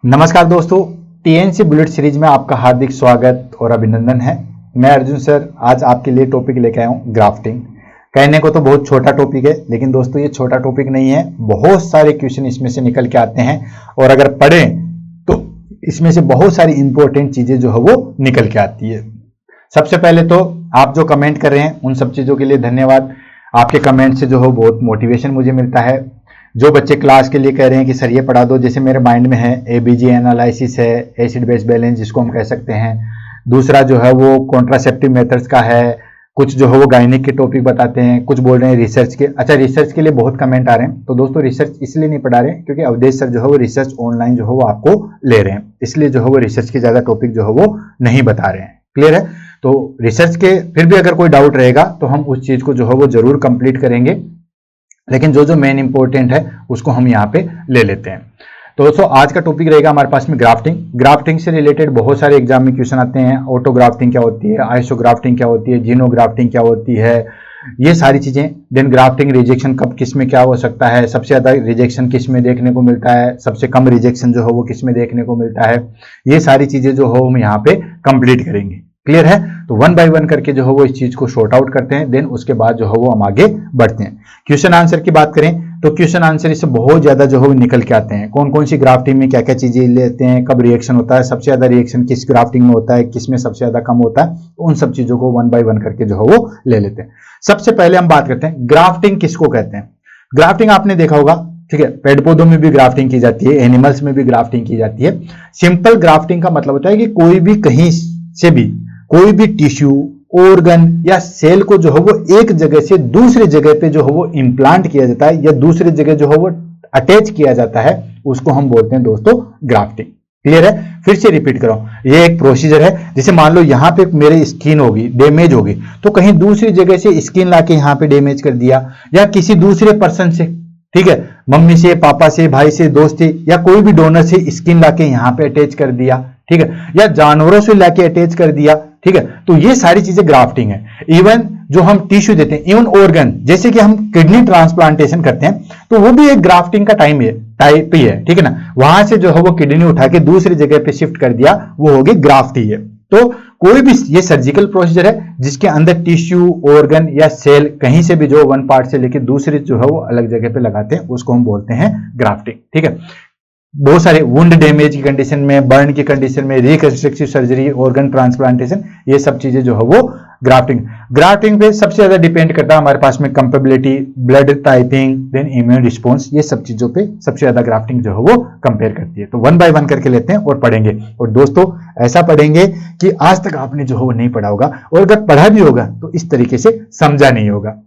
नमस्कार दोस्तों, TNC bullet series में आपका हार्दिक स्वागत और अभिनंदन है। मैं अर्जुन सर आज आपके लिए टॉपिक लेके आया हूँ ग्राफ्टिंग। कहने को तो बहुत छोटा टॉपिक है, लेकिन दोस्तों ये छोटा टॉपिक नहीं है। बहुत सारे क्वेश्चन इसमें से निकल के आते हैं और अगर पढ़ें तो इसमें से बहुत सारी इंपॉर्टेंट चीजें जो है वो निकल के आती है। सबसे पहले तो आप जो कमेंट कर रहे हैं उन सब चीजों के लिए धन्यवाद। आपके कमेंट से जो है बहुत मोटिवेशन मुझे मिलता है। जो बच्चे क्लास के लिए कह रहे हैं कि सर ये पढ़ा दो, जैसे मेरे माइंड में है एबीजी एनालिसिस है, एसिड बेस बैलेंस जिसको हम कह सकते हैं। दूसरा जो है वो कॉन्ट्रासेप्टिव मेथड्स का है। कुछ जो है वो गायनिक के टॉपिक बताते हैं, कुछ बोल रहे हैं रिसर्च के। अच्छा, रिसर्च के लिए बहुत कमेंट आ रहे हैं, तो दोस्तों रिसर्च इसलिए नहीं पढ़ा रहे हैं क्योंकि अवधेश सर जो है वो रिसर्च ऑनलाइन जो है वो आपको ले रहे हैं, इसलिए जो है वो रिसर्च के ज्यादा टॉपिक जो है वो नहीं बता रहे हैं। क्लियर है? तो रिसर्च के फिर भी अगर कोई डाउट रहेगा तो हम उस चीज को जो है वो जरूर कंप्लीट करेंगे, लेकिन जो जो मेन इंपॉर्टेंट है उसको हम यहाँ पे ले लेते हैं। तो दोस्तों आज का टॉपिक रहेगा हमारे पास में ग्राफ्टिंग। ग्राफ्टिंग से रिलेटेड बहुत सारे एग्जाम में क्वेश्चन आते हैं। ऑटोग्राफ्टिंग क्या होती है, आइसोग्राफ्टिंग क्या होती है, जीनोग्राफ्टिंग क्या होती है, ये सारी चीजें। देन ग्राफ्टिंग रिजेक्शन कब किस में क्या हो सकता है, सबसे ज्यादा रिजेक्शन किस में देखने को मिलता है, सबसे कम रिजेक्शन जो है वो किस में देखने को मिलता है, ये सारी चीजें जो हो हम यहाँ पे कंप्लीट करेंगे। क्लियर है? तो वन बाय वन करके जो है वो इस चीज को शॉर्ट आउट करते हैं, देन उसके बाद जो है वो हम आगे बढ़ते हैं। क्वेश्चन आंसर की बात करें तो क्वेश्चन आंसर इससे बहुत ज्यादा जो है वो निकल के आते हैं। कौन कौन सी ग्राफ्टिंग में क्या क्या चीजें लेते हैं, कब रिएक्शन होता है, सबसे ज्यादा रिएक्शन किस ग्राफ्टिंग में होता है, किस में सबसे ज्यादा कम होता है, उन सब चीजों को वन बाय वन करके जो है वो ले लेते हैं। सबसे पहले हम बात करते हैं ग्राफ्टिंग किसको कहते हैं। ग्राफ्टिंग आपने देखा होगा, ठीक है, पेड़ पौधों में भी ग्राफ्टिंग की जाती है, एनिमल्स में भी ग्राफ्टिंग की जाती है। सिंपल ग्राफ्टिंग का मतलब होता है कि कोई भी कहीं से भी कोई भी टिश्यू, ऑर्गन या सेल को जो है वो एक जगह से दूसरी जगह पे जो है वो इम्प्लांट किया जाता है या दूसरी जगह जो है वो अटैच किया जाता है, उसको हम बोलते हैं दोस्तों ग्राफ्टिंग। क्लियर है? फिर से रिपीट करो, ये एक प्रोसीजर है। जैसे मान लो यहाँ पे मेरी स्किन होगी, डैमेज होगी, तो कहीं दूसरी जगह से स्किन लाके यहाँ पे डैमेज कर दिया, या किसी दूसरे पर्सन से, ठीक है, मम्मी से, पापा से, भाई से, दोस्त से, या कोई भी डोनर से स्किन लाके यहाँ पे अटैच कर दिया, ठीक है, या जानवरों से लाके अटैच कर दिया, ठीक है, तो ये सारी चीजें ग्राफ्टिंग है। इवन जो हम टिश्यू देते हैं, इवन ऑर्गन, जैसे कि हम किडनी ट्रांसप्लांटेशन करते हैं, तो वो भी एक ग्राफ्टिंग का टाइप ही है, ठीक है ना। वहां से जो है वो किडनी उठा के दूसरी जगह पे शिफ्ट कर दिया, वो होगी ग्राफ्ट ही है। तो कोई भी ये सर्जिकल प्रोसीजर है जिसके अंदर टिश्यू, ऑर्गन या सेल कहीं से भी जो वन पार्ट से लेके दूसरे जो है वो अलग जगह पे लगाते हैं, उसको हम बोलते हैं ग्राफ्टिंग। ठीक है, बहुत सारे वुंड डैमेज की कंडीशन में, बर्न की कंडीशन में, रिकंस्ट्रक्टिव सर्जरी, ऑर्गन ट्रांसप्लांटेशन, ये सब चीजें जो है वो ग्राफ्टिंग पे सबसे ज्यादा डिपेंड करता है हमारे पास में compatibility, blood typing, then immune response, ये सब चीजों पे सबसे ज्यादा ग्राफ्टिंग जो है वो कंपेयर करती है। तो वन बाय वन करके लेते हैं और पढ़ेंगे। और दोस्तों ऐसा पढ़ेंगे कि आज तक आपने जो है वो नहीं पढ़ा होगा, और अगर पढ़ा भी होगा तो इस तरीके से समझा नहीं होगा।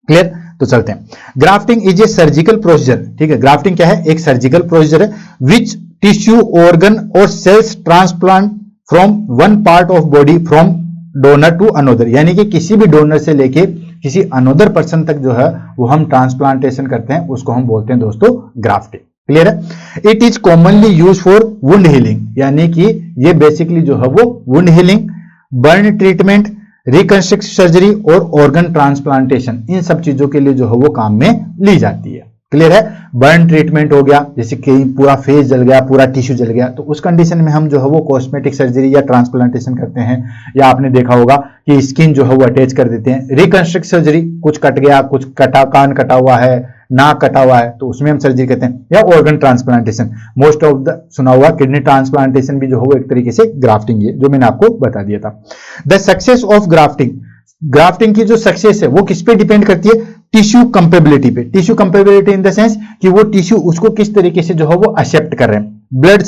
क्लियर? तो चलते हैं। Grafting is a surgical procedure. ठीक है, ग्राफ्टिंग क्या है? एक सर्जिकल प्रोसीजर है विच टिश्यू, ऑर्गन और cells transplant from one part of body from donor to another, यानी कि किसी भी डोनर से लेके किसी अनोदर पर्सन तक जो है वो हम ट्रांसप्लांटेशन करते हैं, उसको हम बोलते हैं दोस्तों ग्राफ्टिंग। क्लियर है? It is commonly use for wound healing, यानी कि ये बेसिकली जो है वो wound healing, burn treatment, reconstructive surgery और ऑर्गन ट्रांसप्लांटेशन, इन सब चीजों के लिए जो है वो काम में ली जाती है। क्लियर है? बर्न ट्रीटमेंट हो गया, जैसे कि पूरा फेस जल गया, पूरा टिश्यू जल गया, तो उस कंडीशन में हम जो है वो कॉस्मेटिक सर्जरी या ट्रांसप्लांटेशन करते हैं। या आपने देखा होगा कि स्किन जो है वो अटैच कर देते हैं। रिकंस्ट्रक्टिव सर्जरी, कुछ कट गया, कुछ कटा, कान कटा हुआ है, नाक कटा हुआ है, तो उसमें हम सर्जरी करते हैं। या organ transplantation, most of the सुना हुआ किडनी ट्रांसप्लांटेशन भी जो है वो एक तरीके से ग्राफ्टिंग है, जो मैंने आपको बता दिया था। द सक्सेस ऑफ ग्राफ्टिंग की जो सक्सेस है वो किस पे डिपेंड करती है? टिश्यू कंपेबिलिटी पे। Tissue compatibility in the sense कि वो टिश्यू उसको किस तरीके से जो है वो एक्सेप्ट कर रहे हैं। ब्लड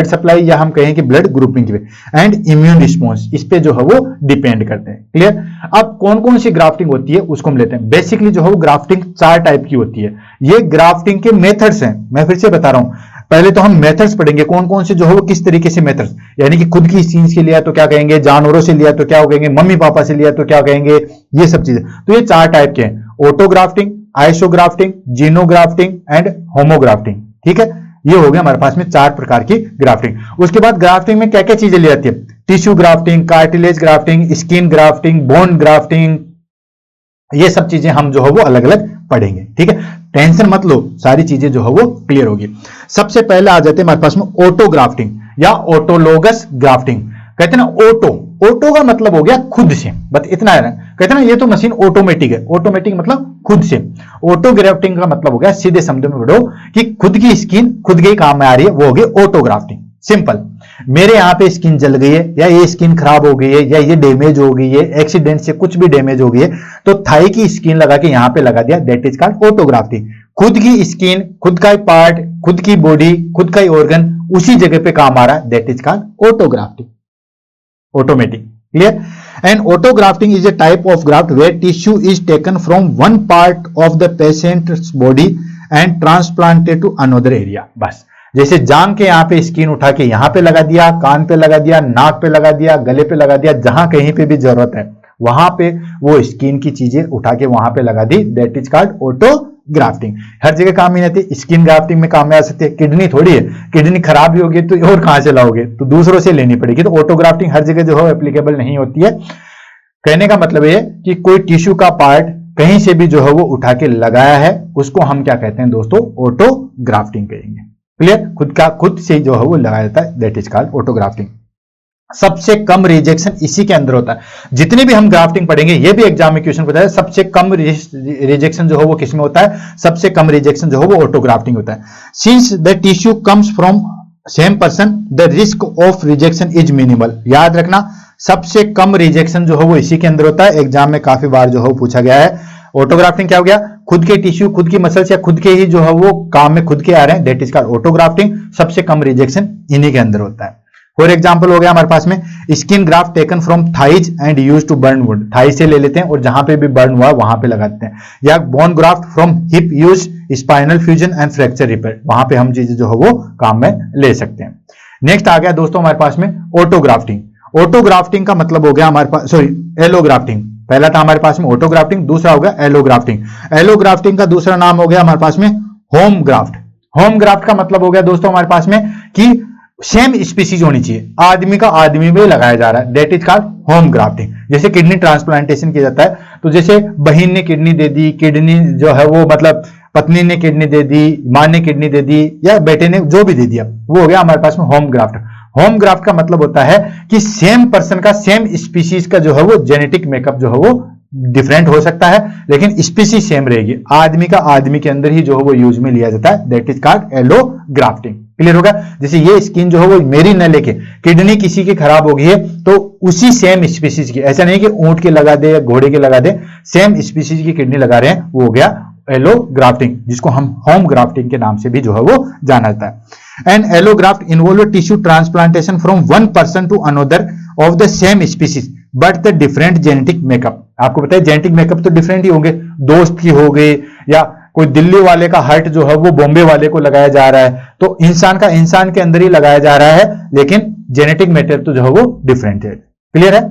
सप्लाई या हम कहें कि ब्लड ग्रुपिंग पे, एंड इम्यून रिस्पॉन्स, इस पे जो है वो डिपेंड करते हैं। क्लियर? अब कौन कौन सी ग्राफ्टिंग होती है उसको हम लेते हैं। बेसिकली जो है वो ग्राफ्टिंग 4 टाइप की होती है। ये ग्राफ्टिंग के मेथड्स हैं, मैं फिर से बता रहा हूं। पहले तो हम मेथड्स पढ़ेंगे, कौन कौन से जो है वो किस तरीके से मेथड्स, यानी कि खुद की स्किन से लिया तो क्या कहेंगे, जानवरों से लिया तो क्या कहेंगे, मम्मी पापा से लिया तो क्या कहेंगे, ये सब चीजें। तो ये 4 टाइप के हैं: ऑटोग्राफ्टिंग, आइसोग्राफ्टिंग, जीनोग्राफ्टिंग एंड होमोग्राफ्टिंग। ठीक है, ये हो गया हमारे पास में 4 प्रकार की ग्राफ्टिंग। उसके बाद ग्राफ्टिंग में क्या क्या चीजें ली जाती है? Tissue grafting, cartilage grafting, skin grafting, bone grafting, ये सब चीजें हम जो है वो अलग अलग पढ़ेंगे, ठीक है, टेंशन मत लो, सारी चीजें जो है वो क्लियर होगी। सबसे पहले आ जाते हैं हमारे पास में ऑटो ग्राफ्टिंग या ऑटोलोगस ग्राफ्टिंग। कहते हैं ना ऑटो का मतलब हो गया खुद से, बस इतना है ना, कहते हैं ना ये तो मशीन ऑटोमेटिक है, ऑटोमेटिक मतलब खुद से। ऑटो ग्राफ्टिंग का मतलब हो गया, सीधे शब्द में पढ़ो, कि खुद की स्किन खुद के काम में आ रही है, वो हो गई ऑटो ग्राफ्टिंग। सिंपल, मेरे यहाँ पे स्किन जल गई है, या ये स्किन खराब हो गई है, या ये डैमेज हो गई है, एक्सीडेंट से कुछ भी डैमेज हो गई है, तो थाई की स्किन लगा के यहाँ पे लगा दिया, that is called auto grafting. खुद की स्किन, खुद का पार्ट, खुद की बॉडी, खुद का ऑर्गन उसी जगह पे काम आ रहा है, that is called auto grafting, automatic. Clear? And auto grafting is a type of graft where tissue is taken from one part of the patient's body and transplanted to another area। बस, जैसे जांग के यहाँ पे skin उठा के यहाँ पे लगा दिया, कान पे लगा दिया, नाक पे लगा दिया, गले पे लगा दिया, जहां कहीं पे भी जरूरत है वहां पे वो स्किन की चीजें उठा के वहां पे लगा दी, that is called autografting. हर जगह काम नहीं आती, स्किन ग्राफ्टिंग में काम में आ सकती है। किडनी थोड़ी है, किडनी खराब भी होगी तो और कहां से लाओगे, तो दूसरों से लेनी पड़ेगी। तो ऑटो ग्राफ्टिंग हर जगह जो है एप्लीकेबल नहीं होती है। कहने का मतलब ये कि कोई टिश्यू का पार्ट कहीं से भी जो है वो उठा के लगाया है, उसको हम क्या कहते हैं दोस्तों, ऑटो ग्राफ्टिंग कहेंगे। क्लियर? खुद का खुद से जो है वो लगाया जाता है, that is called auto grafting. सबसे कम रिजेक्शन इसी के अंदर होता है। जितने भी हम ग्राफ्टिंग पढ़ेंगे, ये भी एग्जाम में क्वेश्चन पूछा है, सबसे कम रिजेक्शन जो है वो किसमें होता है, सबसे कम रिजेक्शन जो है वो ऑटो ग्राफ्टिंग होता है। Since the tissue comes from same person the risk of rejection is minimal. याद रखना, सबसे कम रिजेक्शन जो है वो इसी के अंदर होता है। एग्जाम में काफी बार जो है वो पूछा गया है। ऑटो ग्राफ्टिंग क्या हो गया, खुद के टिश्यू, खुद की मसल्स या खुद के ही जो है वो काम में खुद के आ रहे हैं, that is called auto grafting. सबसे कम रिजेक्शन इन्हीं के अंदर होता है। फॉर एग्जाम्पल हो गया हमारे पास में skin graft taken from thighs and use to burn wound. Thigh से ले लेते हैं और जहां पे भी बर्न हुआ वहां पे लगाते हैं। या bone graft from hip use spinal fusion and fracture repair, वहां पे हम चीजें जो है वो काम में ले सकते हैं। नेक्स्ट आ गया दोस्तों हमारे पास में ऑटो ग्राफ्टिंग। ऑटो ग्राफ्टिंग का मतलब हो गया हमारे पास, सॉरी, एलो ग्राफ्टिंग। पहला था हमारे पास में ऑटो ग्राफ्टिंग, दूसरा हो गया एलो ग्राफ्टिंग। एलो ग्राफ्टिंग का दूसरा नाम हो गया हमारे पास में होम ग्राफ्ट। होम ग्राफ्ट का मतलब हो गया दोस्तों हमारे पास में कि सेम स्पीसीज होनी चाहिए, आदमी का आदमी में लगाया जा रहा है, that is called home grafting. जैसे किडनी ट्रांसप्लांटेशन किया जाता है, तो जैसे बहन ने किडनी दे दी, किडनी जो है वो मतलब पत्नी ने किडनी दे दी, मां ने किडनी दे दी, या बेटे ने जो भी दे दिया, वो हो गया हमारे पास में होम ग्राफ्ट। होम ग्राफ्ट का मतलब होता है कि सेम पर्सन का, सेम स्पीसीज का जो है वो जेनेटिक मेकअप जो है वो डिफरेंट हो सकता है, लेकिन स्पीसीज सेम रहेगी। आदमी का आदमी के अंदर ही जो है वो यूज में लिया जाता है, that is called allo grafting. Clear होगा? जैसे ये स्किन जो है वो मेरी न लेके किडनी किसी की खराब हो गई है, तो उसी सेम स्पीसीज की, ऐसा नहीं कि ऊंट के लगा दे या घोड़े के लगा दे, सेम स्पीसीज की किडनी लगा रहे हैं, वो हो गया एलो ग्राफ्टिंग, जिसको हम होम ग्राफ्टिंग के नाम से भी जो है वो जाना जाता है। And allo graft involve tissue transplantation from one person to another of the same species but the different genetic makeup. आपको पता है जेनेटिक मेकअप तो डिफरेंट ही होंगे, दोस्त की हो गई, या कोई दिल्ली वाले का हार्ट जो है वो बॉम्बे वाले को लगाया जा रहा है, तो इंसान का इंसान के अंदर ही लगाया जा रहा है, लेकिन जेनेटिक मैटर तो जो है वो डिफरेंट है। क्लियर है?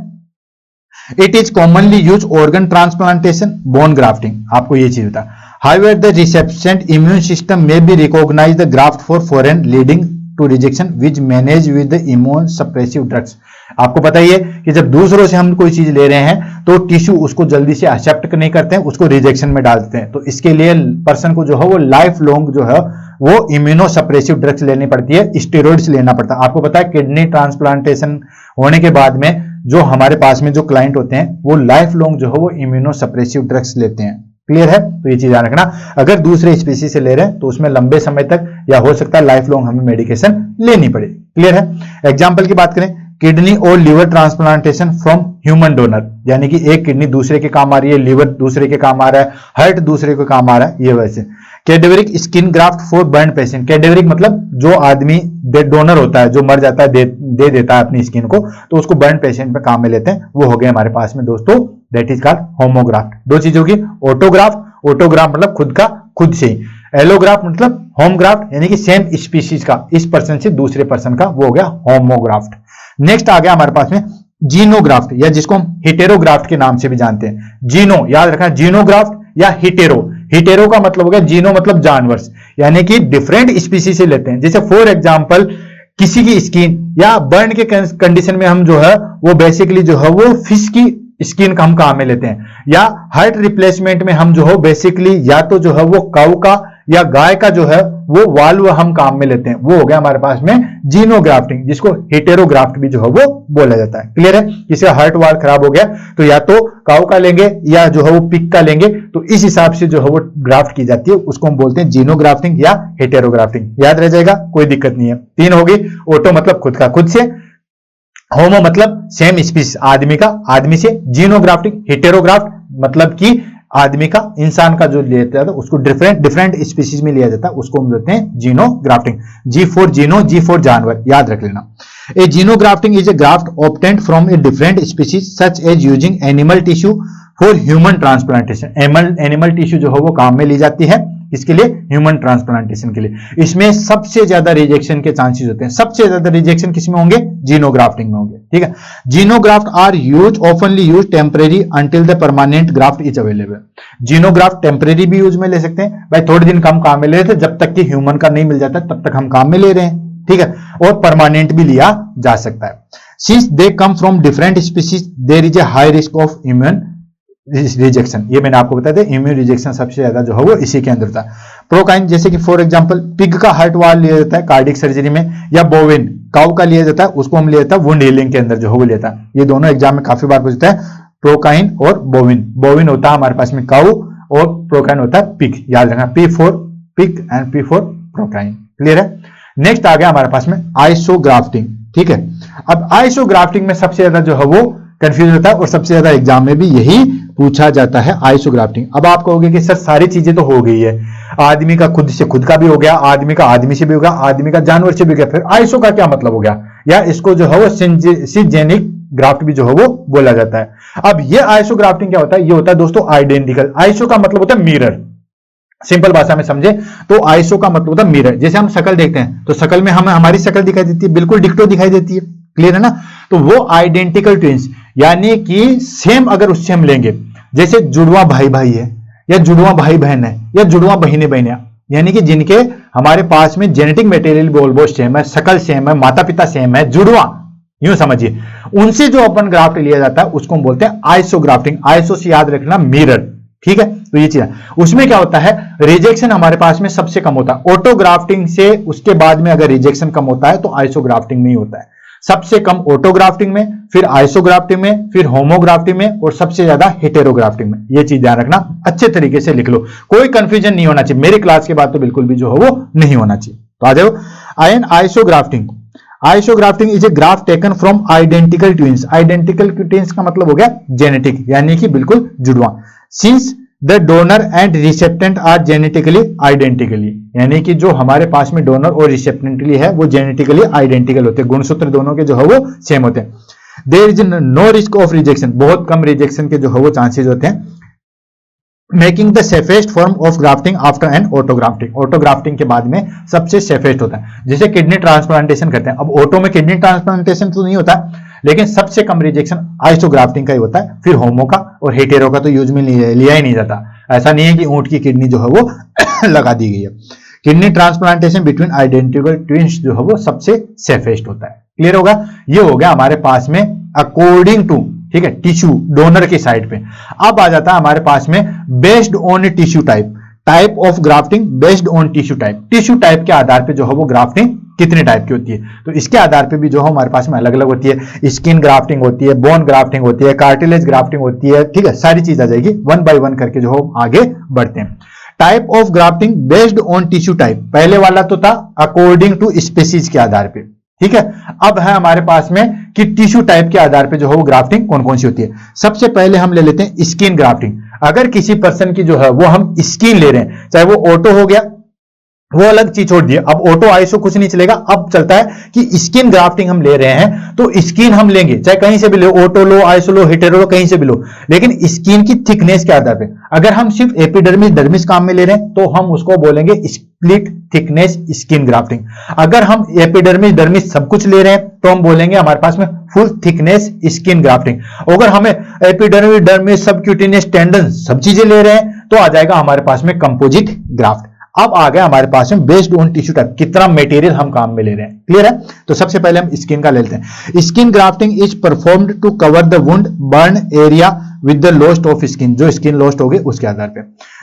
It is commonly use organ transplantation, bone grafting, आपको ये चीज होता है। However, the recipient immune system may be recognize the graft for foreign leading to rejection which manage with the immune suppressive drugs। आपको पता ही है कि जब दूसरों से हम कोई चीज ले रहे हैं तो टिश्यू उसको जल्दी से एक्सेप्ट नहीं करते हैं, उसको रिजेक्शन में डालते हैं, तो इसके लिए पर्सन को जो है वो लाइफ लॉन्ग जो है वो इम्यूनो सप्रेसिव ड्रग्स लेनी पड़ती है, स्टेरॉइड्स लेना पड़ता है। आपको पता है किडनी ट्रांसप्लांटेशन होने के बाद में जो हमारे पास में जो क्लाइंट होते हैं वो लाइफ लॉन्ग जो है वो इम्यूनो सप्रेसिव ड्रग्स लेते हैं। क्लियर है? तो ये चीज ध्यान रखना, अगर दूसरे स्पीसी से ले रहे हैं तो उसमें लंबे समय तक या हो सकता है लाइफ लॉन्ग हमें मेडिकेशन लेनी पड़े। क्लियर है? एग्जाम्पल की बात करें, किडनी और liver transplantation from human donor, यानी कि एक किडनी दूसरे के काम आ रही है, लिवर दूसरे के काम आ रहा है, हार्ट दूसरे के काम आ रहा है, ये वैसे। Cadaveric skin graft for burn patient. Cadaveric मतलब जो आदमी डोनर होता है, जो मर जाता है, दे देता है अपनी स्किन को, तो उसको बर्न पेशेंट पे काम में लेते हैं, वो हो गए हमारे पास में दोस्तों, दैट इज कॉल्ड होमोग्राफ्ट। दो चीजों की, ऑटोग्राफ्ट, ऑटोग्राफ्ट मतलब खुद का खुद से ही, एलोग्राफ्ट मतलब होमग्राफ्ट, यानी कि सेम स्पीशीज का, इस पर्सन से दूसरे पर्सन का, वो हो गया होमोग्राफ्ट। नेक्स्ट आ गया हमारे पास में जीनोग्राफ्ट, या जिसको हम हिटेरोग्राफ्ट के नाम से भी जानते हैं। जीनो याद रखना, जीनोग्राफ्ट या हिटेरो। हिटेरो का मतलब हो गया, जीनो मतलब जानवर, यानी कि डिफरेंट स्पीसीज से लेते हैं। जैसे फॉर एग्जांपल किसी की स्किन या बर्न के कंडीशन में हम जो है वो बेसिकली जो है वो फिश की स्किन का हम काम में लेते हैं, या हार्ट रिप्लेसमेंट में हम जो है बेसिकली या तो जो है वो काऊ का या गाय का जो है वो वाल्व हम काम में लेते हैं, वो हो गया हमारे पास में जीनोग्राफ्टिंग, जिसको हेटेरोग्राफ्ट भी जो है वो बोला जाता है। क्लियर है? किसी का हार्ट वाल्व खराब हो गया तो या तो काऊ का लेंगे या जो है वो पिग का लेंगे, तो इस हिसाब से जो है वो ग्राफ्ट की जाती है, उसको हम बोलते हैं जीनोग्राफ्टिंग या हेटेरोग्राफ्टिंग। याद रह जाएगा, कोई दिक्कत नहीं है। 3 होगी। ऑटो मतलब खुद का खुद से, होमो मतलब सेम स्पीसीज आदमी का आदमी से, जीनोग्राफ्टिंग हेटेरोग्राफ्ट मतलब कि आदमी का इंसान का जो लिया जाता है उसको डिफरेंट स्पीसीज में लिया जाता है, उसको हम बोलते हैं जीनोग्राफ्टिंग। जी फॉर जीनो, जी फॉर जानवर, याद रख लेना। A xenografting is a graft obtained from a different species such as using animal tissue for human transplantation. Animal tissue जो है वो काम में ली जाती है, इसके लिए ह्यूमन ट्रांसप्लांटेशन के लिए। इसमें सबसे ज्यादा रिजेक्शन के चांसेस होते हैं, सबसे ज्यादा रिजेक्शन किसमें होंगे? जीनोग्राफ्टिंग में होंगे। ठीक है, जीनोग्राफ्ट आर यूज ऑफनली use temporary until the permanent graft is available. Xenograft temporary भी यूज में ले सकते हैं, भाई थोड़े दिन कम काम में ले रहे थे, जब तक कि ह्यूमन का नहीं मिल जाता तब तक हम काम में ले रहे हैं। ठीक है, और परमानेंट भी लिया जा सकता है। Since they come from different species there is a high risk of immune rejection. ये मैंने आपको बताया था, इम्यून रिजेक्शन सबसे ज्यादा जो है वो इसी के अंदर था। प्रोकाइन जैसे कि फॉर एग्जांपल पिग का हार्ट वाल्व लिया जाता है कार्डियक सर्जरी में, या बोविन काउ का लिया जाता है, उसको हम लिया जाता है वुंड हीलिंग के अंदर जो है वो लेता है। ये दोनों एग्जाम में काफी बार पूछता है, प्रोकाइन और बोविन। बोविन होता है हमारे पास में काउ और प्रोकाइन होता है पिग। याद रखना, P for pig and P for porcine. Clear है? नेक्स्ट आ गया हमारे पास में आइसोग्राफ्टिंग। ठीक है, अब आइसोग्राफ्टिंग में सबसे ज्यादा जो है वो कंफ्यूज होता है और सबसे ज्यादा एग्जाम में भी यही पूछा जाता है, आइसोग्राफ्टिंग। अब आप कहोगे कि सर सारी चीजें तो हो गई है, आदमी का खुद से खुद का भी हो गया, आदमी का आदमी से भी हो गया, आदमी का जानवर से भी हो गया, फिर आइसो का क्या मतलब हो गया? या इसको जो है वो सिंजेनिक ग्राफ्ट भी जो है वो बोला जाता है। अब ये आइसोग्राफ्टिंग क्या होता है? ये होता है दोस्तों आइडेंटिकल। आइसो का मतलब होता है मिरर, सिंपल भाषा में समझे तो आइसो का मतलब होता है मिरर। जैसे हम शक्ल देखते हैं तो शक्ल में हमें हमारी शक्ल दिखाई देती है, बिल्कुल डिक्टो दिखाई देती है। क्लियर है ना? तो वो आइडेंटिकल ट्विंस, यानी कि सेम अगर उससे हम लेंगे, जैसे जुड़वा भाई भाई है, या जुड़वा भाई बहन है, या जुड़वा बहिने बहन है, यानी कि जिनके हमारे पास में जेनेटिक मटेरियल ऑलमोस्ट सेम है, शक्ल सेम है, माता पिता सेम है, जुड़वा यूं समझिए, उनसे जो अपन ग्राफ्ट लिया जाता है उसको हम बोलते हैं आइसोग्राफ्टिंग। आइसो से याद रखना मिरर। ठीक है, तो ये चीज है। उसमें क्या होता है, रिजेक्शन हमारे पास में सबसे कम होता है। ऑटोग्राफ्टिंग से उसके बाद में अगर रिजेक्शन कम होता है तो आइसोग्राफ्टिंग में ही होता है। सबसे कम ऑटोग्राफ्टिंग में, फिर आइसोग्राफ्टिंग में, फिर होमोग्राफ्टिंग में, और सबसे ज्यादा हेटेरोग्राफ्टिंग में। ये चीज ध्यान रखना, अच्छे तरीके से लिख लो, कोई कंफ्यूजन नहीं होना चाहिए। मेरी क्लास के बाद तो बिल्कुल भी जो है वो नहीं होना चाहिए। तो आ जाओ isografting. Isografting is a graft taken from identical twins. Identical twins का मतलब हो गया जेनेटिक, यानी कि बिल्कुल जुड़वा। Since the donor and recipient are genetically identically, यानी कि जो हमारे पास में डोनर और रिसेप्टेंटली है वो जेनेटिकली आइडेंटिकल होते हैं, गुणसूत्र दोनों के जो है वो सेम होते हैं। There is no risk of rejection, बहुत कम रिजेक्शन के जो है वो चांसेस होते हैं। Making the safest form of grafting after an autografting. Autografting के बाद में सबसे सेफेस्ट होता है। जैसे किडनी ट्रांसप्लांटेशन करते हैं, अब ऑटो में किडनी ट्रांसप्लांटेशन तो नहीं होता, लेकिन सबसे कम रिजेक्शन आइसोग्राफ्टिंग का ही होता है, फिर होमो का और हेटेरो का तो यूज में लिया ही नहीं जाता। ऐसा नहीं है कि ऊंट की किडनी जो है वो लगा दी गई है। Kidney transplantation between identical twins जो है वो सबसे सेफेस्ट होता है। क्लियर होगा? ये हो गया हमारे पास में अकॉर्डिंग टू, ठीक है, टिश्यू डोनर की साइड पे। अब आ जाता है हमारे पास में based on tissue type, type of grafting based on tissue type. Tissue type के आधार पे जो है वो ग्राफ्टिंग कितने टाइप की होती है, तो इसके आधार पे भी जो है हमारे पास में अलग अलग होती है। स्किन ग्राफ्टिंग होती है, बोन ग्राफ्टिंग होती है, कार्टिलेज ग्राफ्टिंग होती है। ठीक है, सारी चीज आ जाएगी, वन बाय वन करके जो हम आगे बढ़ते हैं। Type of grafting based on tissue type, पहले वाला तो था अकॉर्डिंग टू स्पीसीज के आधार पे। ठीक है, अब है हमारे पास में कि टिश्यू टाइप के आधार पे जो है वो ग्राफ्टिंग कौन कौन सी होती है। सबसे पहले हम ले लेते हैं स्किन ग्राफ्टिंग। अगर किसी पर्सन की जो है वो हम स्किन ले रहे हैं, चाहे वो ऑटो हो गया, वो अलग चीज छोड़ दिए, अब ऑटो आइसो कुछ नहीं चलेगा। अब चलता है कि स्किन ग्राफ्टिंग हम ले रहे हैं, तो स्किन हम लेंगे चाहे कहीं से भी लो, ऑटो लो, आइसो लो, हेटेरो लो, कहीं से भी लो, लेकिन स्किन की थिकनेस के आधार पे। अगर हम सिर्फ एपिडर्मिस डर्मिस काम में ले रहे हैं तो हम उसको बोलेंगे स्प्लिट थिकनेस स्किन ग्राफ्टिंग। अगर हम एपिडर्मिस डर्मिस सब कुछ ले रहे हैं तो हम बोलेंगे हमारे पास में फुल थिकनेस स्किन ग्राफ्टिंग। अगर हमें एपिडर्मिस डर्मिस सबक्यूटेनियस टेंडन सब चीजें ले रहे हैं तो आ जाएगा हमारे पास में कंपोजिट ग्राफ्ट। अब आ गया हमारे पास में बेस्ड ऑन टिश्यू टाइप, कितना मटेरियल हम काम में ले रहे हैं। क्लियर है? तो सबसे पहले हम स्किन का लेते हैं। Skin grafting is performed to cover the wound burn area with the lost of skin, जो स्किन लॉस्ट हो गई उसके आधार पे।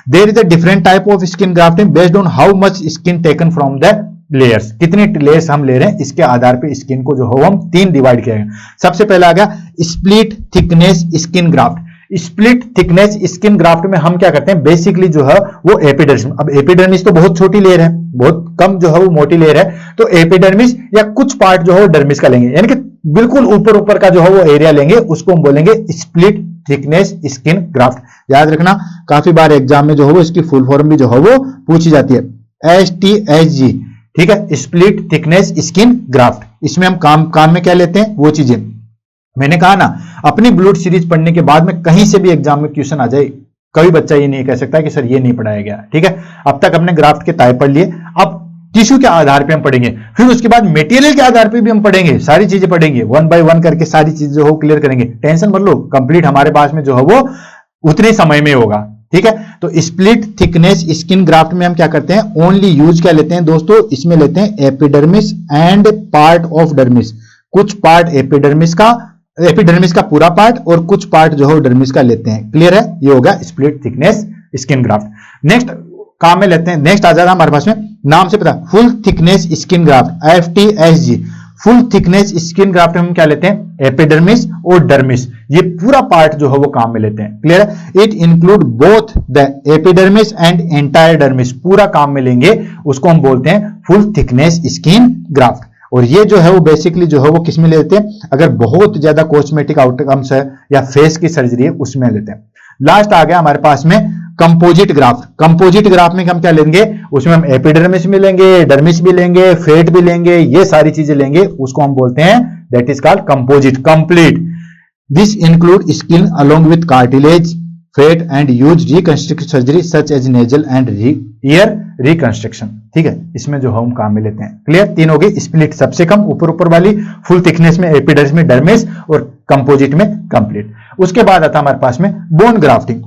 There is a different type of skin grafting based on how much skin taken from the layers, कितनी layers हम ले रहे हैं इसके आधार पे स्किन को जो हो हम 3 डिवाइड किया गया। सबसे पहले आ गया split thickness skin graft. Split thickness skin graft में हम क्या करते हैं, बेसिकली जो है वो एपिडर्मिस, अब एपिडर्मिस तो बहुत छोटी लेयर है, बहुत कम जो है वो मोटी लेयर है, तो एपिडर्मिस या कुछ पार्ट जो है वो डर्मिस का लेंगे, यानी कि बिल्कुल ऊपर का जो है वो एरिया लेंगे, उसको हम बोलेंगे स्प्लिट थिकनेस स्किन ग्राफ्ट। याद रखना, काफी बार एग्जाम में जो है वो इसकी फुल फॉर्म भी जो है वो पूछी जाती है, STSG, ठीक है, स्प्लिट थिकनेस स्किन ग्राफ्ट। इसमें हम काम में क्या लेते हैं वो चीजें मैंने कहा ना, अपनी ब्लूट सीरीज पढ़ने के बाद में कहीं से भी एग्जाम में क्वेश्चन आ जाए, कोई बच्चा ये नहीं कह सकता कि सर ये नहीं पढ़ाया गया। ठीक है, अब तक हमने ग्राफ्ट के टाइप पढ़ लिए, अब टिश्यू के आधार पे हम पढ़ेंगे, फिर उसके बाद मटेरियल के आधार पे भी हम पढ़ेंगे, सारी चीजें पढ़ेंगे, 1 बाय 1 करके सारी चीजें जो हो क्लियर करेंगे। टेंशन मत लो, कंप्लीट हमारे पास में जो है वो उतने समय में होगा। ठीक है, तो स्प्लिट थिकनेस स्किन ग्राफ्ट में हम क्या करते हैं, ओनली यूज क्या लेते हैं दोस्तों, इसमें लेते हैं epidermis and part of dermis, कुछ पार्ट एपिडर्मिस का पूरा पार्ट और कुछ पार्ट जो है डर्मिस का लेते हैं। क्लियर है? ये होगा split thickness skin graft. Next काम में लेते हैं, नेक्स्ट आ जाएगा हमारे पास में, नाम से पता, full thickness skin graft, FTSG। Full thickness skin graft में हम क्या लेते हैं, एपिडर्मिस और डर्मिस, ये पूरा पार्ट जो है वो काम में लेते हैं। क्लियर है? It include both the epidermis and entire dermis, पूरा काम में लेंगे, उसको हम बोलते हैं फुल थिकनेस स्किन ग्राफ्ट। और ये जो है वो बेसिकली जो है वो किस में लेते हैं, अगर बहुत ज्यादा कॉस्मेटिक आउटकम्स है या फेस की सर्जरी है उसमें लेते हैं। लास्ट आ गया हमारे पास में कंपोजिट ग्राफ्ट। कंपोजिट ग्राफ्ट में हम क्या लेंगे, उसमें हम एपिडर्मिस भी लेंगे, डर्मिस भी लेंगे, फेट भी लेंगे, ये सारी चीजें लेंगे, उसको हम बोलते हैं that is called composite, complete. This include skin along with cartilage, fat and use reconstructive surgery such as nasal and ear reconstruction. ठीक है, इसमें जो हम काम में लेते हैं। क्लियर? 3 हो गए, स्प्लिट सबसे कम ऊपर वाली, फुल थिकनेस में एपिडर्मिस में डर्मिस और कंपोजिट में कंप्लीट। उसके बाद आता हमारे पास में बोन ग्राफ्टिंग।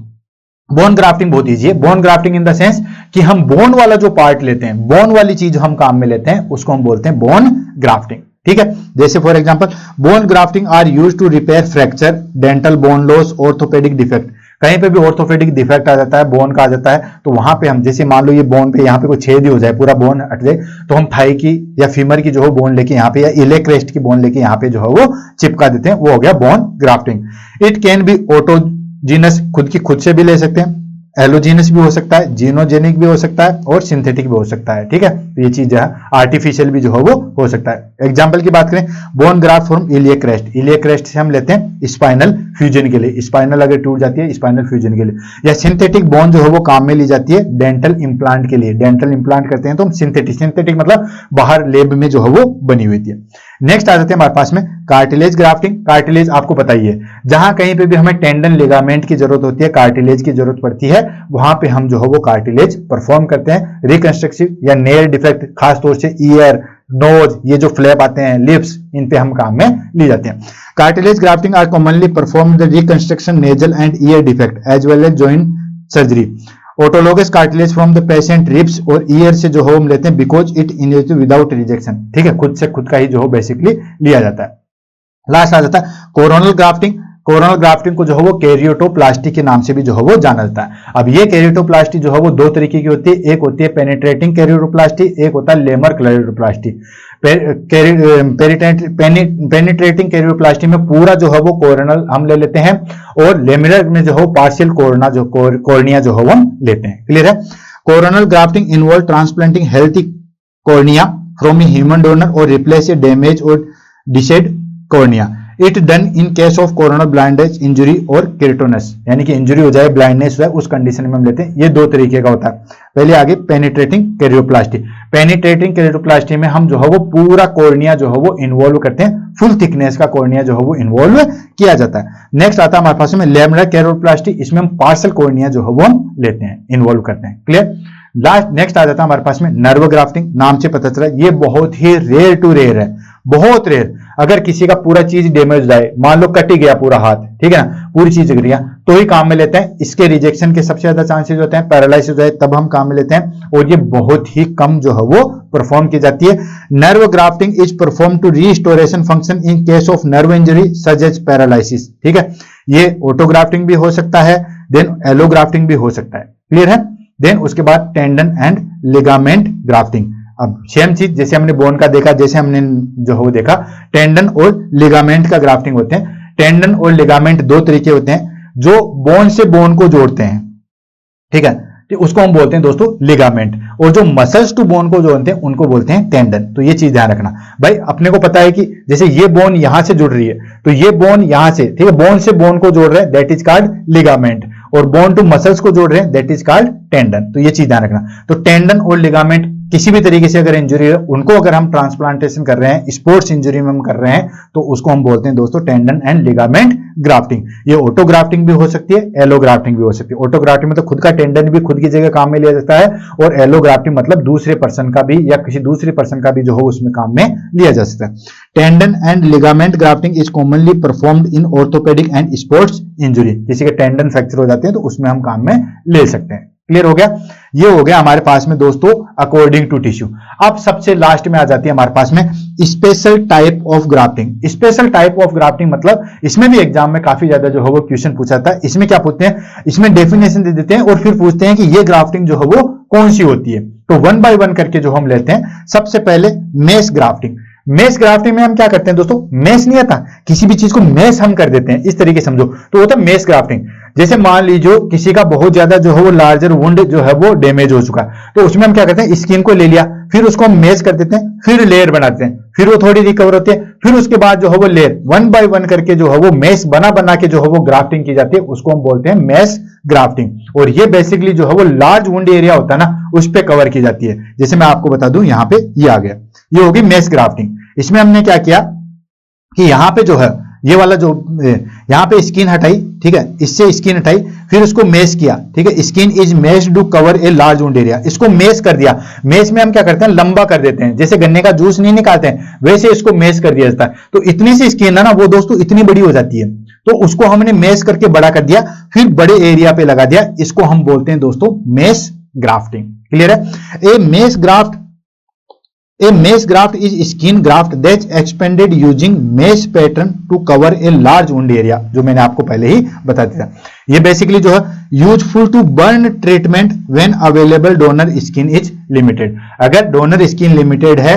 बोन ग्राफ्टिंग बहुत इजी है। Bone grafting in the sense कि हम बोन वाला जो पार्ट लेते हैं, बोन वाली चीज हम काम में लेते हैं, उसको हम बोलते हैं बोन ग्राफ्टिंग। ठीक है, जैसे for example bone grafting are used to repair fracture, dental bone loss, orthopaedic defect. कहीं पे भी ऑर्थोपेडिक डिफेक्ट आ जाता है, बोन का आ जाता है, तो वहां पे हम जैसे मान लो ये बोन पे यहाँ पे कोई छेद ही हो जाए, पूरा बोन हट जाए, तो हम थाई की या फीमर की जो है बोन लेके यहाँ पे, या इलेक क्रेस्ट की बोन लेके यहाँ पे जो है वो चिपका देते हैं, वो हो गया bone grafting. It can be autogenous, खुद से भी ले सकते हैं, एलोजीनस भी हो सकता है, जीनोजेनिक भी हो सकता है और सिंथेटिक भी हो सकता है। ठीक है, तो ये चीज है, आर्टिफिशियल भी जो है वो हो सकता है। एग्जांपल की बात करें, bone graft from iliac crest, iliac crest से हम लेते हैं स्पाइनल फ्यूजन के लिए, स्पाइनल अगर टूट जाती है स्पाइनल फ्यूजन के लिए, या सिंथेटिक बोन जो है वो काम में ली जाती है डेंटल इंप्लांट के लिए, डेंटल इंप्लांट करते हैं तो हम सिंथेटिक मतलब बाहर लेब में जो है वो बनी हुई थी। नेक्स्ट आ जाते हैं हमारे पास में कार्टिलेज ग्राफ्टिंग। कार्टिलेज आपको पता ही है, जहां कहीं पे भी हमें टेंडन लिगामेंट की जरूरत होती है, कार्टिलेज की जरूरत पड़ती है, वहां पे हम जो है वो कार्टिलेज परफॉर्म करते हैं। रिकंस्ट्रक्टिव या नेल डिफेक्ट, खासतौर से ईयर, नोज, ये जो फ्लैप आते हैं, लिप्स, इन पे हम काम में ली जाते हैं। Cartilage grafting are commonly perform the reconstruction nasal and ear defect as well as joint surgery. Autologous cartilage from the patient ribs और ईयर से जो हम लेते हैं because it inherited without rejection. ठीक है, खुद से खुद का ही जो हो बेसिकली लिया जाता है। लास्ट आ जाता है कोरोनल ग्राफ्टिंग। कोरोनल ग्राफ्टिंग को जो है वो कैरियोटोप्लास्टी के नाम से भी जो है वो जाना जाता है। अब ये कैरियोटोप्लास्टी जो है वो 2 तरीके की होती है, एक होती है पेनिट्रेटिंग कैरियोटोप्लास्टी, एक होता है लेमर कैरियोटोप्लास्टी। पेनिट्रेटिंग कैरियोप्लास्टी में पूरा जो है वो कोरोनल हम ले लेते हैं, और लेमिनर में जो है पार्शियल कोरोना जो कोर्निया जो है वो हम लेते हैं। क्लियर है? Corneal grafting involve transplanting healthy cornea from a human donor और रिप्लेस ए डैमेज और diseased cornea. It done in case of corneal blindness injury और केरेटोनस, यानी कि इंजरी हो जाए, ब्लाइंडनेस हो जाए, उस कंडीशन में हम लेते हैं। ये 2 तरीके का होता है। पहले आगे पेनिट्रेटिंग कैरियोप्लास्टी। पेनिट्रेटिंग कैरियोप्लास्टी में हम जो है वो पूरा कोर्निया जो है वो इन्वॉल्व करते हैं, फुल थिकनेस का कोर्निया जो है वो इन्वॉल्व किया जाता है। नेक्स्ट आता है हमारे पास में लेमिनर कैरियोप्लास्टी, इसमें हम पार्शियल कोर्निया जो है वो हम लेते हैं, इन्वॉल्व करते हैं। क्लियर? लास्ट नेक्स्ट आ जाता है हमारे पास में नर्व ग्राफ्टिंग। नाम से पता चला ये बहुत ही रेयर टू रेयर है, बहुत रेयर। अगर किसी का पूरा चीज डैमेज हो जाए, मान लो कट ही गया पूरा हाथ, ठीक है ना, पूरी चीज गिर गया, तो ही काम में लेते हैं। इसके रिजेक्शन के सबसे ज्यादा चांसेस होते हैं, पैरालाइज हो जाए तब हम काम में लेते हैं, और ये बहुत ही कम जो है वो परफॉर्म की जाती है। Nerve grafting is perform to restoration function in case of nerve injury such as paralysis, ठीक है। ये ऑटोग्राफ्टिंग भी हो सकता है, देन एलोग्राफ्टिंग भी हो सकता है, क्लियर है। देन उसके बाद टेंडन एंड लिगामेंट ग्राफ्टिंग। अब सेम चीज जैसे हमने बोन का देखा, जैसे हमने जो है वो देखा, टेंडन और लिगामेंट का ग्राफ्टिंग होते हैं। टेंडन और लिगामेंट दो तरीके होते हैं, जो बोन से बोन को जोड़ते हैं, ठीक है, तो उसको हम बोलते हैं दोस्तों लिगामेंट, और जो मसल्स टू बोन को जोड़ते हैं उनको बोलते हैं टेंडन। तो ये चीज ध्यान रखना भाई। अपने को पता है कि जैसे ये बोन यहां से जुड़ रही है, तो ये बोन यहां से, ठीक है, बोन से बोन को जोड़ रहे हैं, दैट इज कॉल्ड लिगामेंट, और बोन टू मसल्स को जोड़ रहे हैं, दैट इज कॉल्ड टेंडन। तो ये चीज ध्यान रखना। तो टेंडन और लिगामेंट किसी भी तरीके से अगर इंजरी है, उनको अगर हम ट्रांसप्लांटेशन कर रहे हैं, स्पोर्ट्स इंजरी में हम कर रहे हैं, तो उसको हम बोलते हैं दोस्तों टेंडन एंड लिगामेंट ग्राफ्टिंग। ये ऑटोग्राफ्टिंग भी हो सकती है, एलोग्राफ्टिंग भी हो सकती है। ऑटोग्राफ्टिंग मतलब खुद का टेंडन भी खुद की जगह काम में लिया जाता है, और एलोग्राफ्टिंग मतलब दूसरे पर्सन का भी या किसी दूसरे पर्सन का भी जो हो उसमें काम में लिया जा सकता है। Tendon and ligament grafting is commonly performed in orthopaedic and sports injury. किसी के टेंडन फ्रैक्चर हो जाते हैं तो उसमें हम काम में ले सकते हैं। क्लियर हो गया। ये हो गया हमारे पास में दोस्तों अकॉर्डिंग टू टिश्यू। अब सबसे लास्ट में आ जाती है हमारे पास में special type of grafting. Special type of grafting मतलब इसमें भी एग्जाम में काफी ज्यादा जो है वो क्वेश्चन पूछा था। इसमें क्या पूछते हैं, इसमें डेफिनेशन दे देते हैं और फिर पूछते हैं कि ये ग्राफ्टिंग जो है वो कौन सी होती है। तो वन बाय वन करके जो हम लेते हैं। सबसे पहले मेश ग्राफ्टिंग। मेश ग्राफ्टिंग में हम क्या करते हैं दोस्तों, मेश नहीं आता, किसी भी चीज को मेश हम कर देते हैं, इस तरीके समझो, तो होता है मेश ग्राफ्टिंग। जैसे मान लीजिए किसी का बहुत ज्यादा जो है वो लार्जर वुंड जो है वो डैमेज हो चुका है, तो उसमें हम क्या करते हैं, स्किन को ले लिया, फिर उसको हम मेश कर देते हैं, फिर लेयर बनाते हैं, फिर वो थोड़ी रिकवर होती है, फिर उसके बाद जो है वो लेयर वन बाय वन करके जो है वो मेश बना बना के जो है वो ग्राफ्टिंग की जाती है, उसको हम बोलते हैं मेश ग्राफ्टिंग। और ये बेसिकली जो है वो लार्ज वुंड एरिया होता है ना, उस पर कवर की जाती है। जैसे मैं आपको बता दूं, यहां पे ये आ गया, ये होगी मेश ग्राफ्टिंग। इसमें हमने क्या किया कि यहां पे जो है ये वाला जो यहां पे स्किन हटाई, ठीक है, इससे स्किन हटाई, फिर उसको मेश किया, ठीक है, skin is mesh to cover a large wound area. इसको मेश कर दिया। मेश में हम क्या करते हैं, लंबा कर देते हैं, जैसे गन्ने का जूस नहीं निकालते हैं वैसे इसको मेश कर दिया जाता है। तो इतनी सी स्किन है ना वो दोस्तों इतनी बड़ी हो जाती है, तो उसको हमने मेश करके बड़ा कर दिया, फिर बड़े एरिया पे लगा दिया। इसको हम बोलते हैं दोस्तों मेश ग्राफ्टिंग। क्लियर है। A mesh graft is skin graft that expanded using mesh pattern to cover a large wound area, जो मैंने आपको पहले ही बता दिया। ये बेसिकली जो है useful to burn treatment when available donor skin is limited. अगर डोनर स्किन लिमिटेड है,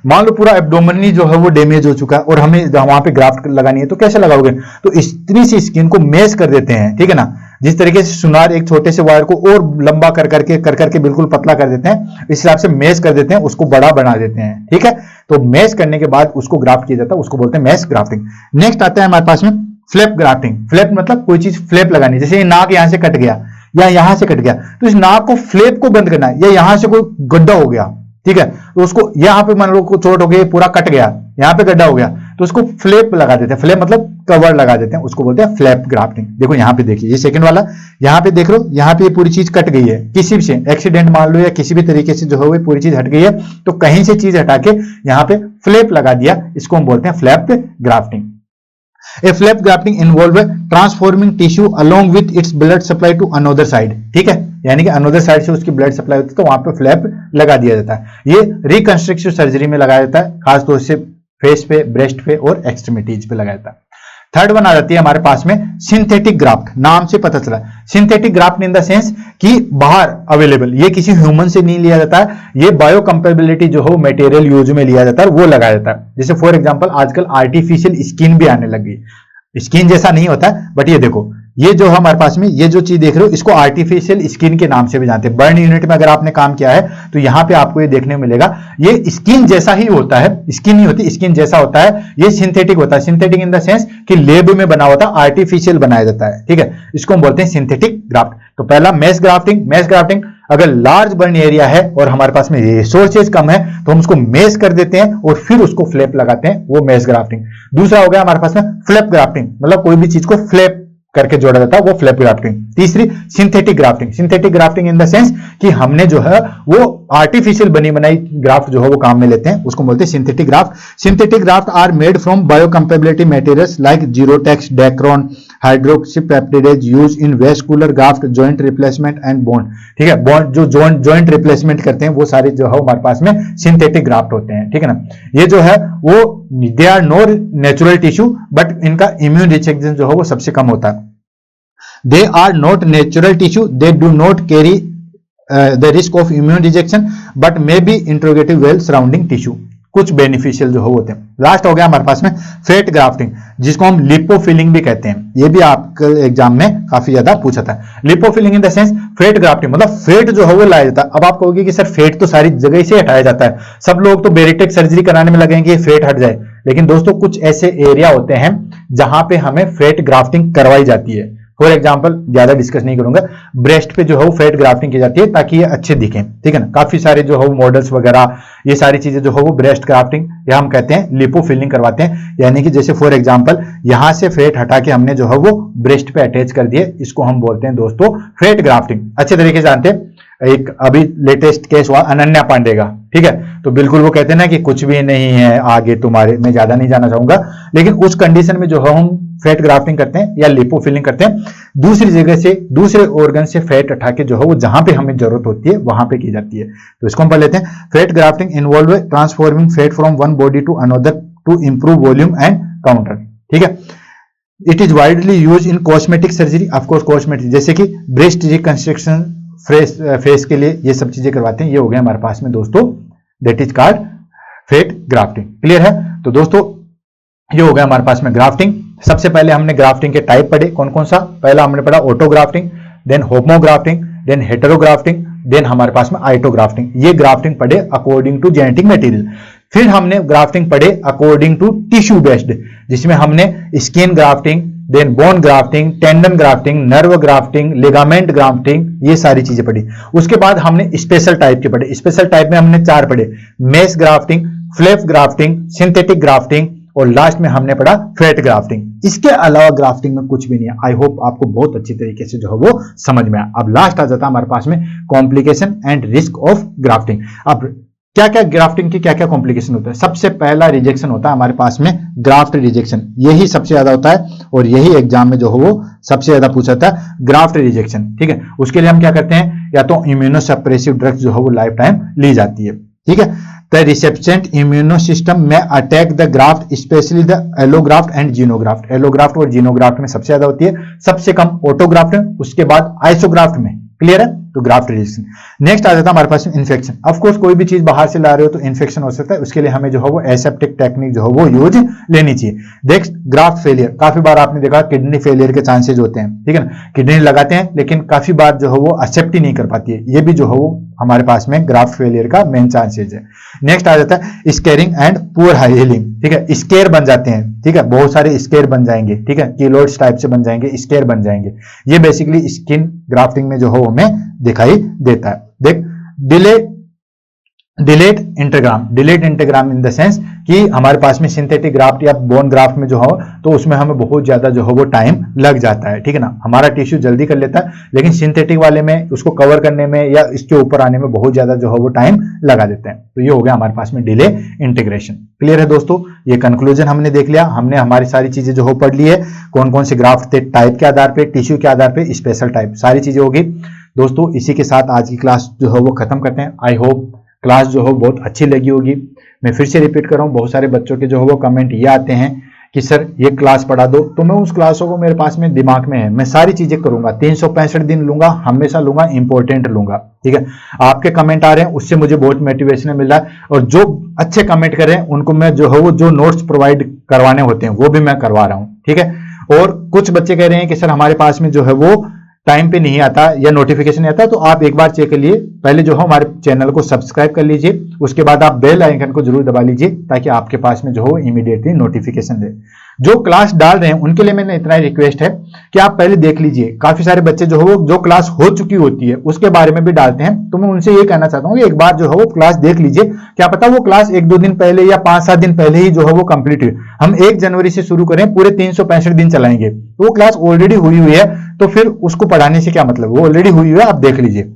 मान लो पूरा एब्डोमेनली जो है वो डैमेज हो चुका है और हमें वहां पे ग्राफ्ट लगानी है, तो कैसे लगाओगे, तो इतनी सी स्किन को मेश कर देते हैं, ठीक है ना। जिस तरीके से सुनार एक छोटे से वायर को और लंबा कर करके बिल्कुल पतला कर देते हैं, इस हिसाब से मेश कर देते हैं, उसको बड़ा बना देते हैं, ठीक है। तो मेश करने के बाद उसको ग्राफ्ट किया जाता है, उसको बोलते हैं मेश ग्राफ्टिंग। नेक्स्ट आता है हमारे पास में फ्लैप ग्राफ्टिंग। फ्लैप मतलब कोई चीज फ्लैप लगानी, जैसे ये नाक यहां से कट गया या यहां से कट गया, तो इस नाक को फ्लैप को बंद करना है, या यहां से कोई गड्ढा हो गया, ठीक है, तो उसको यहां पे मान लो को चोट हो गई, पूरा कट गया, यहां पे गड्ढा हो गया, तो उसको फ्लैप लगा देते हैं। फ्लैप मतलब कवर लगा देते हैं, उसको बोलते हैं फ्लैप ग्राफ्टिंग। देखो यहां पे देखिए, ये सेकंड वाला यहां पे देख लो, यहां पे पूरी चीज कट गई है, किसी भी से एक्सीडेंट मान लो या किसी भी तरीके से जो है वो पूरी चीज हट गई है, तो कहीं से चीज हटा के यहां पे फ्लैप लगा दिया, इसको हम बोलते हैं flap grafting. A flap grafting involve transforming tissue along with its blood supply to another side, ठीक है, यानी कि अनोदर साइड से उसकी ब्लड सप्लाई होती है, तो वहां पे फ्लैप लगा दिया जाता है। ये रिकंस्ट्रक्टिव सर्जरी में लगाया जाता है, खासतौर से फेस पे, ब्रेस्ट पे और एक्सट्रीमिटीज पे लगाया जाता है। थर्ड वन आ जाती है हमारे पास में सिंथेटिक ग्राफ्ट। नाम से पता चला synthetic graft in the sense कि बाहर अवेलेबल, ये किसी ह्यूमन से नहीं लिया जाता है, ये बायो कंपेबिलिटी जो हो मटेरियल यूज में लिया जाता है, वो लगाया जाता है। जैसे फॉर एग्जांपल आजकल आर्टिफिशियल स्किन भी आने लगी। स्किन जैसा नहीं होता है, बट ये देखो, ये जो हमारे पास में ये जो चीज देख रहे हो, इसको आर्टिफिशियल स्किन के नाम से भी जानते हैं। बर्न यूनिट में अगर आपने काम किया है तो यहां पे आपको ये देखने को मिलेगा, ये स्किन जैसा ही होता है, स्किन नहीं होती, स्किन जैसा होता है, ये सिंथेटिक होता है। सिंथेटिक इन द सेंस कि लेब में बना होता है, आर्टिफिशियल बनाया जाता है, ठीक है, इसको हम बोलते हैं सिंथेटिक ग्राफ्ट। तो पहला मेश ग्राफ्टिंग। मेश ग्राफ्टिंग अगर लार्ज बर्न एरिया है और हमारे पास में रिसोर्सेज कम है, तो हम उसको मेश कर देते हैं और फिर उसको फ्लैप लगाते हैं, वो मेश ग्राफ्टिंग। दूसरा हो गया हमारे पास में फ्लैप ग्राफ्टिंग, मतलब कोई भी चीज को फ्लैप करके जोड़ा जाता है, वो फ्लैप ग्राफ्टिंग। तीसरी synthetic grafting. Synthetic grafting in the sense कि हमने जो है वो आर्टिफिशियल बनी बनाई ग्राफ्ट जो है वो काम में लेते हैं, उसको बोलते हैं synthetic graft. Synthetic graft are made from biocompatibility materials like Gore-Tex, Dacron, hydroxypeptidase use in vascular graft, joint replacement and bond. ठीक है, बॉन्ड जो जॉइंट रिप्लेसमेंट करते हैं वो सारे जो है हमारे पास में सिंथेटिक ग्राफ्ट होते हैं। ठीक है ना, ये जो है वो they are no natural tissue, but इनका इम्यून रिजेक्शन जो है वो सबसे कम होता है। They are not natural tissue, they do not carry the risk of immune rejection, but may be integrative well surrounding tissue. कुछ बेनिफिशियल जो होते हैं। लास्ट हो गया हमारे पास में फेट ग्राफ्टिंग, जिसको हम लिपोफिलिंग भी कहते हैं। ये भी आपके एग्जाम में काफी ज्यादा पूछा था। Lipofilling in the sense fat grafting, मतलब फेट जो है वो लाया जाता है। अब आप कहोगे कि सर फेट तो सारी जगह से हटाया जाता है, सब लोग तो बेरिटेक सर्जरी कराने में लगेंगे फेट हट जाए, लेकिन दोस्तों कुछ ऐसे एरिया होते हैं जहां पे हमें फेट ग्राफ्टिंग करवाई जाती है। फॉर एग्जाम्पल, ज्यादा डिस्कस नहीं करूंगा, ब्रेस्ट पे जो है वो फेट ग्राफ्टिंग की जाती है ताकि ये अच्छे दिखें। ठीक है ना, काफी सारे जो है वो मॉडल्स वगैरह ये सारी चीजें जो है वो ब्रेस्ट ग्राफ्टिंग या हम कहते हैं लिपोफिलिंग करवाते हैं। यानी कि जैसे फॉर एग्जाम्पल यहां से फेट हटा के हमने जो है वो ब्रेस्ट पे अटैच कर दिए, इसको हम बोलते हैं दोस्तों फेट ग्राफ्टिंग। अच्छे तरीके से जानते हैं। एक अभी लेटेस्ट केस हुआ अनन्या पांडे का, ठीक है, तो बिल्कुल वो कहते हैं ना कि कुछ भी नहीं है आगे तुम्हारे, मैं ज्यादा नहीं जाना चाहूंगा, लेकिन उस कंडीशन में जो है हम फेट ग्राफ्टिंग करते हैं या लिपोफिलिंग करते हैं, दूसरी जगह से दूसरे ऑर्गन से फैट हटा के जो है वो जहां पे हमें जरूरत होती है वहां पे की जाती है। तो इसको हम पढ़ लेते हैं। Fat grafting involve transforming fat from one body to another to improve volume and contour. ठीक है, it is widely use in cosmetic surgery, of course cosmetic जैसे कि ब्रेस्ट रिकंस्ट्रक्शन, फेस के लिए ये सब चीजें करवाते हैं। ये हो गया हमारे पास में दोस्तों, that is called fat grafting. Clear है? तो दोस्तों ये हो गया हमारे पास में ग्राफ्टिंग। सबसे पहले हमने ग्राफ्टिंग के टाइप पढ़े, कौन कौन सा। पहला हमने पढ़ा ऑटोग्राफ्टिंग, देन होमोग्राफ्टिंग, देन हेटेरोग्राफ्टिंग, देन हमारे पास में आइटोग्राफ्टिंग। ये ग्राफ्टिंग पढ़े अकॉर्डिंग टू जेनेटिक मटेरियल। फिर हमने ग्राफ्टिंग पढ़े अकॉर्डिंग टू टिश्यू बेस्ड, जिसमें हमने skin grafting, then bone grafting, tendon grafting, nerve grafting, ligament grafting, ये सारी चीजें पढ़ी। उसके बाद हमने स्पेशल टाइप के पढ़े। स्पेशल टाइप में हमने 4 पढ़े, mesh grafting, flap grafting, synthetic grafting और लास्ट में हमने पढ़ा फेट ग्राफ्टिंग। इसके अलावा ग्राफ्टिंग में कुछ भी नहीं है। आई होप आपको बहुत अच्छी तरीके से जो है वो समझ में आया। अब लास्ट आ जाता है हमारे पास में complication and risk of grafting. अब क्या क्या ग्राफ्टिंग की क्या क्या कॉम्प्लिकेशन होता है। सबसे पहला रिजेक्शन होता है हमारे पास में ग्राफ्ट रिजेक्शन, यही सबसे ज्यादा होता है और यही एग्जाम में जो है वो सबसे ज्यादा पूछा था, ग्राफ्ट रिजेक्शन। ठीक है, उसके लिए हम क्या करते हैं, या तो इम्यूनोसप्रेसिव ड्रग्स जो है वो लाइफ टाइम ली जाती है। ठीक है, द रिसेप्टेंट इम्यूनो सिस्टम में attack the graft, specially the allograft and xenograft. Allograft और जीनोग्राफ्ट में सबसे ज्यादा होती है, सबसे कम ऑटोग्राफ्ट में, उसके बाद आइसोग्राफ्ट में। क्लियर है? तो ग्राफ्ट रिजेक्शन। नेक्स्ट आ जाता है हमारे पास इन्फेक्शन। ऑफ कोर्स कोई भी चीज बाहर से ला रहे हो तो इन्फेक्शन हो सकता है, उसके लिए हमें जो है वो एसेप्टिक टेक्निक जो है वो यूज लेनी चाहिए। Next graft failure. काफी बार आपने देखा किडनी फेलियर के चांसेस होते हैं। ठीक है ना, किडनी लगाते हैं लेकिन काफी बार जो है वो एक्सेप्ट ही नहीं कर पाती है, ये भी जो है वो हमारे पास में ग्राफ्ट फेलियर का मेन चांसेस है। नेक्स्ट आ जाता है स्केरिंग एंड पुअर हीलिंग। ठीक है, स्केयर बन जाते हैं। ठीक है, बहुत सारे स्केयर बन जाएंगे। ठीक है, कीलोइड्स टाइप से बन जाएंगे, स्केयर बन जाएंगे। ये बेसिकली स्किन ग्राफ्टिंग में जो है हमें दिखाई देता है। देख, डिलेड इंटरग्राम। डिलेड इंटरग्राम इन द सेंस कि हमारे पास में सिंथेटिक ग्राफ्ट या बोन ग्राफ्ट में जो हो तो उसमें हमें बहुत ज्यादा जो है वो टाइम लग जाता है। ठीक है ना, हमारा टिश्यू जल्दी कर लेता है, लेकिन सिंथेटिक वाले में उसको कवर करने में या इसके ऊपर आने में बहुत ज्यादा जो है वो टाइम लगा देते हैं। तो ये हो गया हमारे पास में डिले इंटीग्रेशन। क्लियर है दोस्तों? ये कंक्लूजन हमने देख लिया। हमने हमारी सारी चीजें जो हो पढ़ ली है, कौन कौन से ग्राफ्ट थे, टाइप के आधार पे, टिश्यू के आधार पे, स्पेशल टाइप, सारी चीजें होगी। दोस्तों इसी के साथ आज की क्लास जो है वो खत्म करते हैं। आई होप क्लास जो हो बहुत अच्छी लगी होगी। मैं फिर से रिपीट कर रहा हूँ, बहुत सारे बच्चों के जो है वो कमेंट ये आते हैं कि सर ये क्लास पढ़ा दो, तो मैं उस क्लासों को मेरे पास में दिमाग में है, मैं सारी चीजें करूंगा, 365 दिन लूंगा, हमेशा लूंगा, इंपॉर्टेंट लूंगा। ठीक है, आपके कमेंट आ रहे हैं, उससे मुझे बहुत मोटिवेशन मिल रहा है, और जो अच्छे कमेंट कर रहे हैं उनको मैं जो है वो जो नोट्स प्रोवाइड करवाने होते हैं वो भी मैं करवा रहा हूँ। ठीक है, और कुछ बच्चे कह रहे हैं कि सर हमारे पास में जो है वो टाइम पे नहीं आता या नोटिफिकेशन नहीं आता, तो आप एक बार चेक कर लिए, पहले जो है हमारे चैनल को सब्सक्राइब कर लीजिए, उसके बाद आप बेल आइकन को जरूर दबा लीजिए ताकि आपके पास में जो हो इमीडिएटली नोटिफिकेशन दे। जो क्लास डाल रहे हैं उनके लिए मैंने इतना ही रिक्वेस्ट है कि आप पहले देख लीजिए। काफी सारे बच्चे जो है वो जो क्लास हो चुकी होती है उसके बारे में भी डालते हैं, तो मैं उनसे ये कहना चाहता हूँ कि एक बार जो है वो क्लास देख लीजिए। क्या पता वो क्लास 1-2 दिन पहले या 5-7 दिन पहले ही जो है वो कंप्लीट हुई। हम 1 जनवरी से शुरू करें, पूरे 365 दिन चलाएंगे, तो वो क्लास ऑलरेडी हुई है, तो फिर उसको पढ़ाने से क्या मतलब, वो ऑलरेडी हुई है, आप देख लीजिए।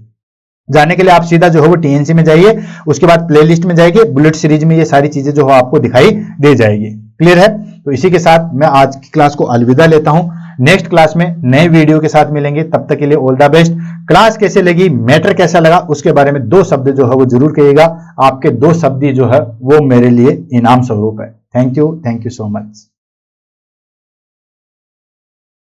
जाने के लिए आप सीधा जो है वो टीएनसी में जाइए, उसके बाद प्लेलिस्ट में जाइए, बुलेट सीरीज में ये सारी चीजें जो है आपको दिखाई दे जाएगी। क्लियर है? तो इसी के साथ मैं आज की क्लास को अलविदा लेता हूं। नेक्स्ट क्लास में नए वीडियो के साथ मिलेंगे, तब तक के लिए ऑल द बेस्ट। क्लास कैसे लगी, मैटर कैसा लगा, उसके बारे में 2 शब्द जो है वो जरूर कहिएगा। आपके 2 शब्द जो है वो मेरे लिए इनाम स्वरूप है। Thank you so much.